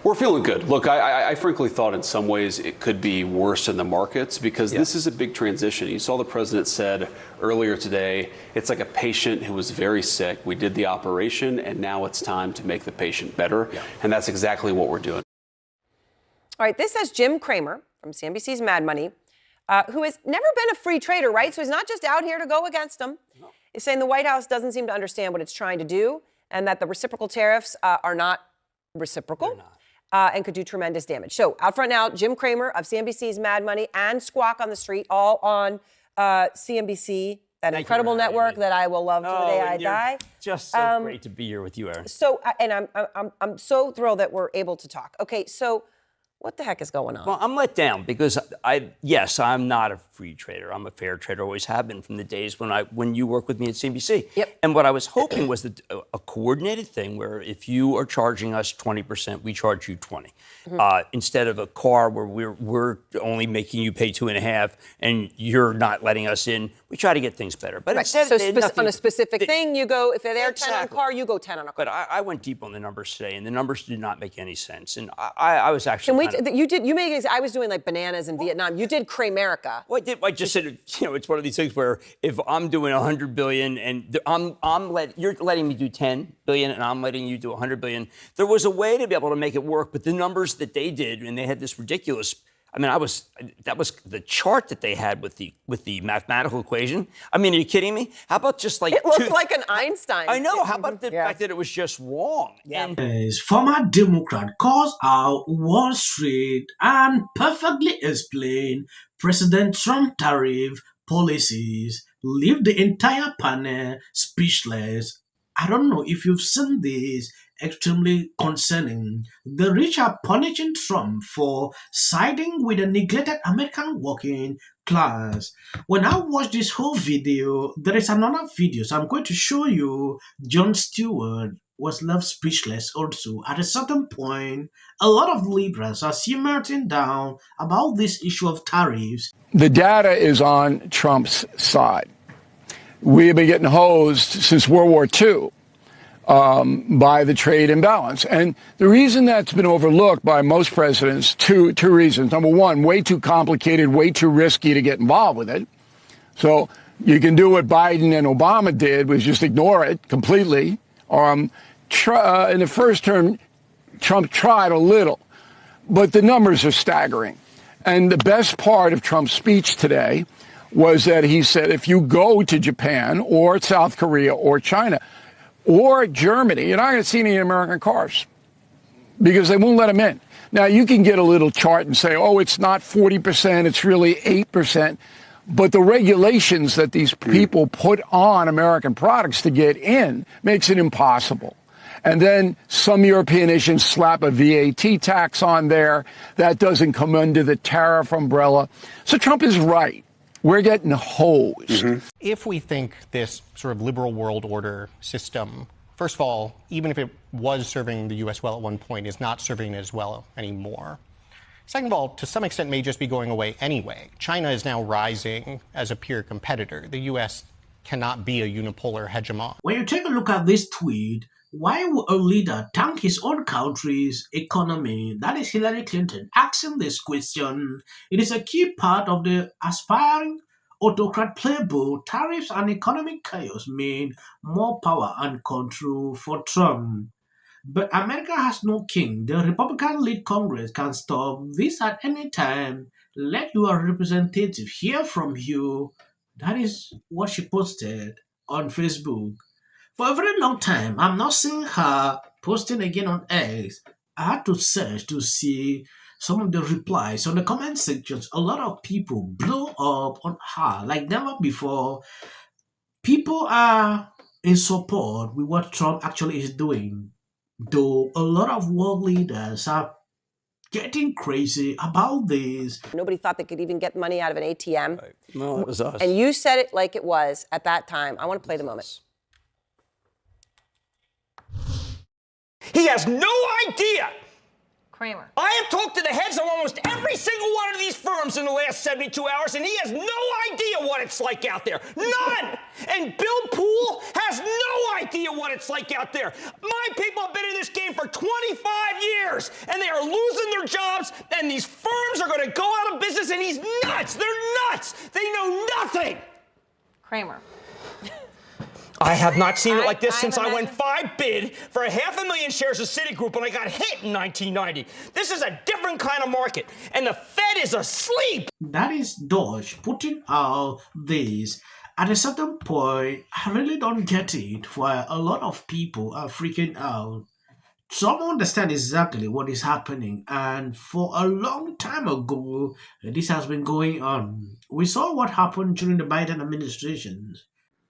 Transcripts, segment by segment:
We're feeling good. Look, I frankly thought in some ways it could be worse in the markets because this is a big transition. You saw the president said earlier today, it's like a patient who was very sick. We did the operation, and now it's time to make the patient better. And that's exactly what we're doing. All right, this says Jim Cramer from CNBC's Mad Money, who has never been a free trader, right? So he's not just out here to go against them. No. He's saying the White House doesn't seem to understand what it's trying to do and that the reciprocal tariffs are not reciprocal and could do tremendous damage. So out front now, Jim Cramer of CNBC's Mad Money and Squawk on the Street, all on CNBC, that incredible network that I will love to the day I die. Just so great to be here with you, Erin. So, and I'm so thrilled that we're able to talk. Okay, so what the heck is going on? Well, I'm let down because I'm not a free trader. I'm a fair trader, always have been from the days when you worked with me at CNBC. Yep. And what I was hoping was that a coordinated thing where if you are charging us 20%, we charge you 20. Instead of a car where we're only making you pay 2.5 and you're not letting us in, we try to get things better. But instead, on a specific thing, you go, if they're 10 on a car, you go 10 on a car. But I went deep on the numbers today, and the numbers did not make any sense. And I was actually I was doing like bananas in Vietnam. You did Cramerica. Well, I just said, it's one of these things where if I'm doing 100 billion and you're letting me do 10 billion and I'm letting you do 100 billion, there was a way to be able to make it work. But the numbers that they did, and they had this ridiculous. I mean, that was the chart that they had with the mathematical equation. I mean, are you kidding me? How about just like it looked like an Einstein. I know. How about the fact that it was just wrong? Yeah. Former Democrat calls out Wall Street and perfectly explain President Trump tariff policies, leave the entire panel speechless. I don't know if you've seen this. Extremely concerning. The rich are punishing Trump for siding with the neglected American working class. When I watch this whole video, there is another video. So I'm going to show you Jon Stewart was left speechless also. At a certain point, a lot of liberals are melting down about this issue of tariffs. The data is on Trump's side. We have been getting hosed since World War II. By the trade imbalance. And the reason that's been overlooked by most presidents, two reasons. Number one, way too complicated, way too risky to get involved with it. So you can do what Biden and Obama did, was just ignore it completely. In the first term, Trump tried a little, but the numbers are staggering. And the best part of Trump's speech today was that he said, if you go to Japan or South Korea or China, or Germany, you're not going to see any American cars because they won't let them in. Now, you can get a little chart and say, oh, it's not 40%, it's really 8%. But the regulations that these people put on American products to get in makes it impossible. And then some European nations slap a VAT tax on there. That doesn't come under the tariff umbrella. So Trump is right. We're getting hosed. If we think this sort of liberal world order system, first of all, even if it was serving the U.S. well at one point, is not serving it as well anymore. Second of all, to some extent, may just be going away anyway. China is now rising as a peer competitor. The U.S. cannot be a unipolar hegemon. When you take a look at this tweet, why would a leader tank his own country's economy? That is Hillary Clinton asking this question. It is a key part of the aspiring autocrat playbook. Tariffs and economic chaos mean more power and control for Trump. But America has no king. The Republican-led Congress can stop this at any time. Let your representative hear from you. That is what she posted on Facebook. For a very long time, I'm not seeing her posting again on X. I had to search to see some of the replies on the comment sections. A lot of people blow up on her like never before. People are in support with what Trump actually is doing, though a lot of world leaders are getting crazy about this. Nobody thought they could even get money out of an ATM. Right. No, it was us. And you said it like it was at that time. I want to play the moment. He has no idea. Cramer. I have talked to the heads of almost every single one of these firms in the last 72 hours, and he has no idea what it's like out there. None! And Bill Poole has no idea what it's like out there. My people have been in this game for 25 years, and they are losing their jobs, and these firms are going to go out of business, and he's nuts. They're nuts. They know nothing. Cramer. I have not seen it like this I since I went imagine- 5 bid for 500,000 shares of Citigroup when I got hit in 1990. This is a different kind of market, and the Fed is asleep. That is Dodge putting out this. At a certain point, I really don't get it why a lot of people are freaking out. Some understand exactly what is happening, and for a long time ago, this has been going on. We saw what happened during the Biden administration.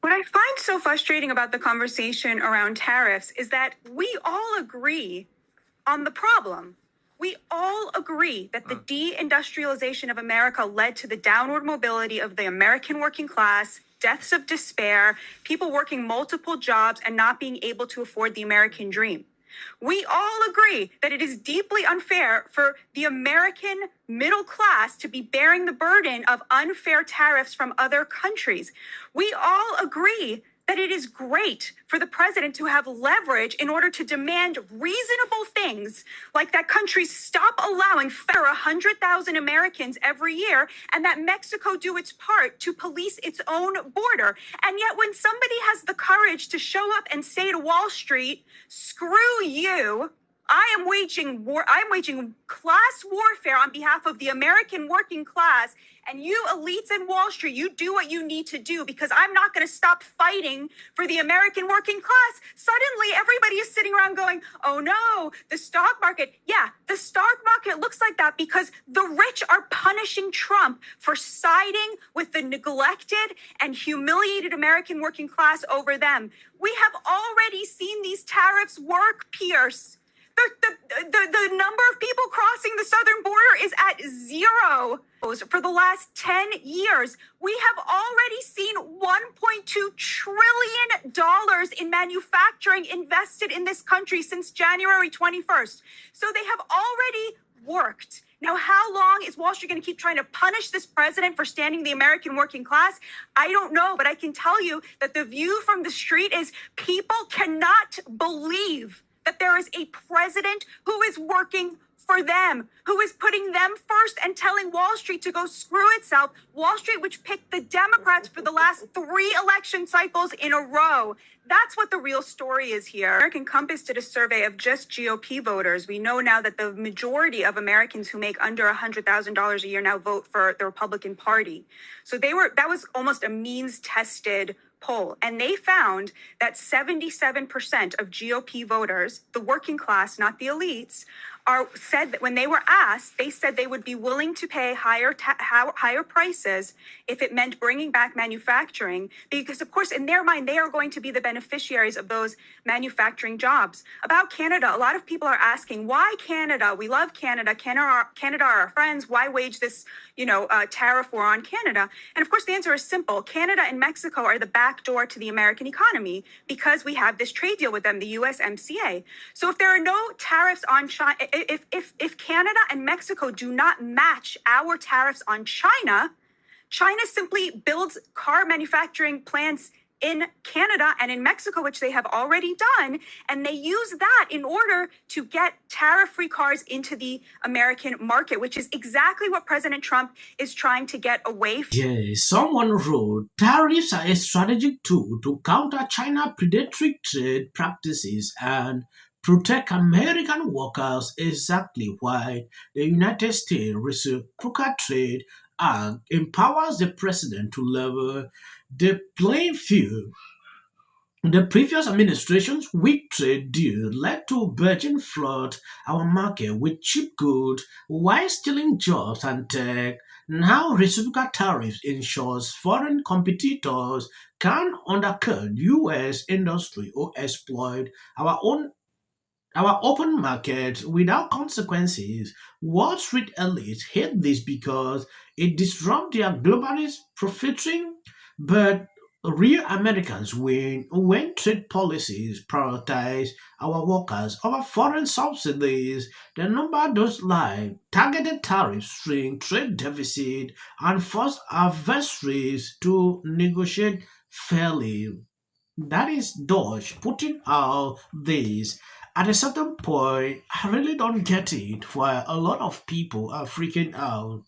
What I find so frustrating about the conversation around tariffs is that we all agree on the problem. We all agree that the deindustrialization of America led to the downward mobility of the American working class, deaths of despair, people working multiple jobs and not being able to afford the American dream. We all agree that it is deeply unfair for the American middle class to be bearing the burden of unfair tariffs from other countries. We all agree that it is great for the president to have leverage in order to demand reasonable things, like that countries stop allowing 100,000 Americans every year, and that Mexico do its part to police its own border. And yet when somebody has the courage to show up and say to Wall Street, screw you, I am waging war. I'm waging class warfare on behalf of the American working class. And you elites in Wall Street, you do what you need to do because I'm not going to stop fighting for the American working class. Suddenly, everybody is sitting around going, oh no, the stock market. Yeah, the stock market looks like that because the rich are punishing Trump for siding with the neglected and humiliated American working class over them. We have already seen these tariffs work, Pierce. The number of people crossing the southern border is at 0 for the last 10 years. We have already seen $1.2 trillion in manufacturing invested in this country since January 21st. So they have already worked. Now, how long is Wall Street going to keep trying to punish this president for standing the American working class? I don't know, but I can tell you that the view from the street is people cannot believe that there is a president who is working for them, who is putting them first and telling Wall Street to go screw itself. Wall Street, which picked the Democrats for the last 3 election cycles in a row. That's what the real story is here. American Compass did a survey of just GOP voters. We know now that the majority of Americans who make under $100,000 a year now vote for the Republican Party. So that was almost a means-tested poll, and they found that 77% of GOP voters, the working class, not the elites, said that when they were asked, they said they would be willing to pay higher prices if it meant bringing back manufacturing, because of course in their mind they are going to be the beneficiaries of those manufacturing jobs. About Canada, a lot of people are asking, why Canada? We love Canada. Canada are our friends. Why wage this, tariff war on Canada? And of course the answer is simple. Canada and Mexico are the back door to the American economy because we have this trade deal with them, the USMCA. So if there are no tariffs on China, if Canada and Mexico do not match our tariffs on China, China simply builds car manufacturing plants in Canada and in Mexico, which they have already done, and they use that in order to get tariff-free cars into the American market, which is exactly what President Trump is trying to get away from. Yes, someone wrote, tariffs are a strategic tool to counter China's predatory trade practices and protect American workers. Exactly why the United States Reciprocal Trade Act empowers the president to level the playing field. The previous administration's weak trade deal led to Beijing flood our market with cheap goods while stealing jobs and tech. Now reciprocal tariffs ensures foreign competitors can undercut U.S. industry or exploit our open market without consequences. Wall Street elites hate this because it disrupts their globalist profiteering, but real Americans win when trade policies prioritize our workers over foreign subsidies. The number does lie. Targeted tariffs shrink trade deficit and force adversaries to negotiate fairly. That is Dodge putting out this. At a certain point, I really don't get it why a lot of people are freaking out.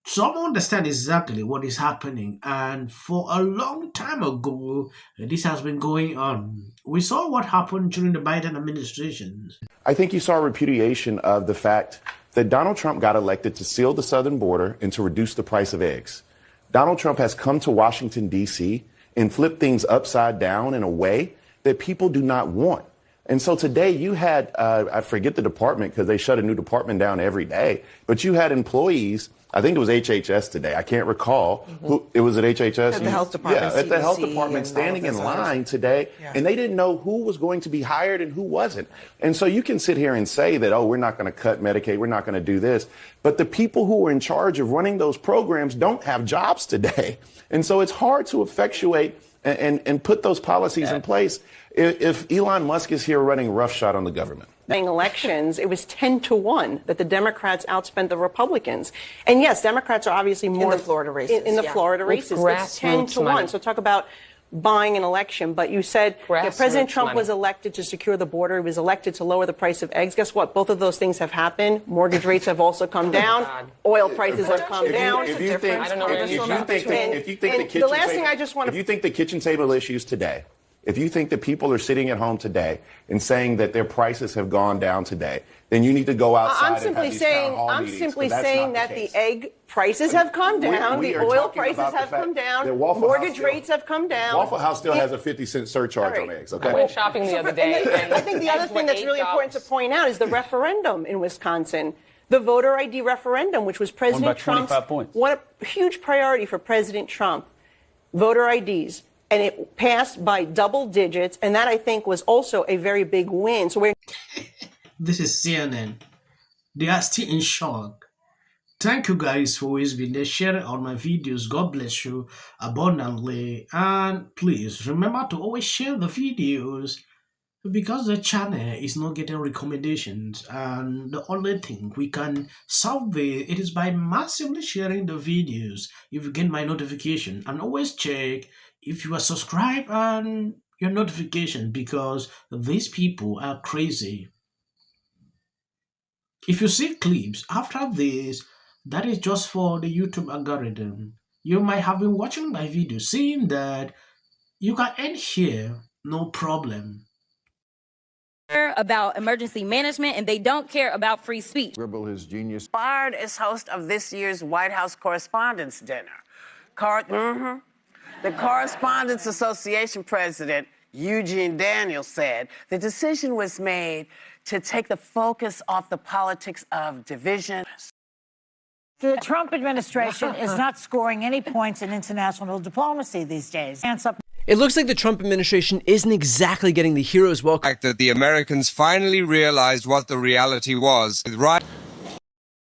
Some understand exactly what is happening, and for a long time ago, this has been going on. We saw what happened during the Biden administration. I think you saw a repudiation of the fact that Donald Trump got elected to seal the southern border and to reduce the price of eggs. Donald Trump has come to Washington, D.C. and flipped things upside down in a way that people do not want. And so today you had, I forget the department because they shut a new department down every day, but you had employees, I think it was HHS today, I can't recall, who it was at HHS? At the health department, Yeah, at the health CDC, department and standing in line today, and they didn't know who was going to be hired and who wasn't. And so you can sit here and say that, oh, we're not going to cut Medicaid, we're not going to do this, but the people who are in charge of running those programs don't have jobs today. And so it's hard to effectuate and put those policies in place if Elon Musk is here running roughshod on the government. Elections, it was 10-1 that the Democrats outspent the Republicans. And yes, Democrats are obviously more in the Florida races. In the Florida races, it's 10-1. Money. So talk about buying an election. But you said President Trump was elected to secure the border. He was elected to lower the price of eggs. Guess what? Both of those things have happened. Mortgage rates have also come down. Oil prices have come down. If you think the kitchen table issues today, if you think that people are sitting at home today and saying that their prices have gone down today, then you need to go outside and have these town hall meetings. I'm simply saying that the egg prices have come down, the oil prices have come down, mortgage rates have come down. Waffle House still has a 50-cent surcharge on eggs. Okay. I went shopping the other day. I think the other thing that's really important to point out is the referendum in Wisconsin. The voter ID referendum, which was President Trump's one huge priority for President Trump, voter IDs. And it passed by double digits, and that, I think, was also a very big win. So we're... This is CNN. They are still in shock. Thank you guys for always being there, sharing all my videos. God bless you abundantly. And please remember to always share the videos because the channel is not getting recommendations. And the only thing we can solve it is by massively sharing the videos. If you get my notification, and always check if you are subscribed and your notification, because these people are crazy. If you see clips after this, that is just for the YouTube algorithm. You might have been watching my video, seeing that you can end here, no problem. About emergency management, and they don't care about free speech. Gribble, his genius. Fired as host of this year's White House Correspondents' Dinner. The Correspondents Association president, Eugene Daniels, said the decision was made to take the focus off the politics of division. The Trump administration is not scoring any points in international diplomacy these days. It looks like the Trump administration isn't exactly getting the hero's welcome. That the Americans finally realized what the reality was. Right.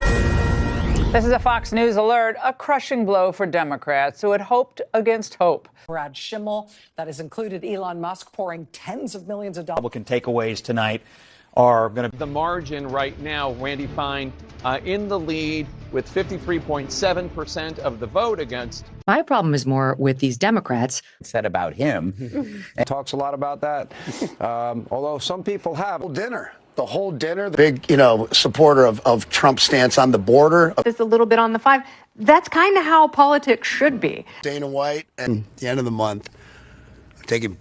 This is a Fox News alert, a crushing blow for Democrats who had hoped against hope. Brad Schimmel, that has included Elon Musk pouring tens of millions of dollars. Republican takeaways tonight are going to... The margin right now, Randy Fine in the lead with 53.7% of the vote against. My problem is more with these Democrats. Said about him. And talks a lot about that. Although some people have. Dinner. The whole dinner, the big, supporter of Trump's stance on the border. Just a little bit on the 5. That's kind of how politics should be. Dana White, and at the end of the month, taking